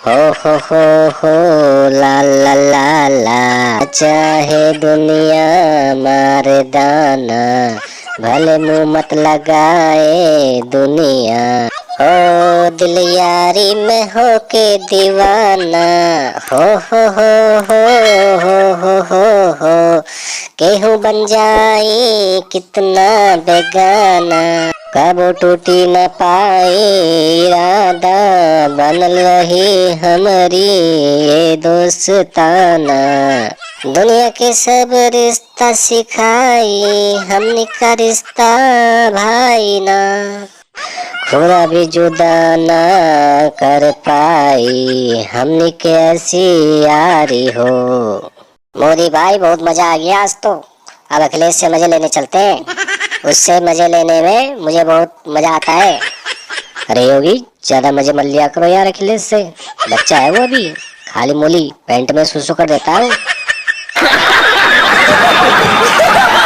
हो हो ला ला ला ला। चाहे दुनिया मारे दाना, भले मुँह मत लगाए दुनिया। ओ दिल यारी में हो के दीवाना, हो हो हो केहू बन जाए कितना बेगाना। कब टूटी न पाए इरादा, बनल रही हमारी ये दोस्ताना। दुनिया के सब रिश्ता सिखाई, हमने का रिश्ता भाई ना। खुदा भी जुदा ना कर पाई, हमने के ऐसी यारी हो। मोदी भाई बहुत मजा आ गया आज तो। अब अखिलेश से मजे लेने चलते हैं, उससे मजे लेने में मुझे बहुत मजा आता है। अरे योगी ज्यादा मजे मत लिया करो यार अखिलेश से, बच्चा है वो अभी, खाली मूली पैंट में सुसु कर देता है।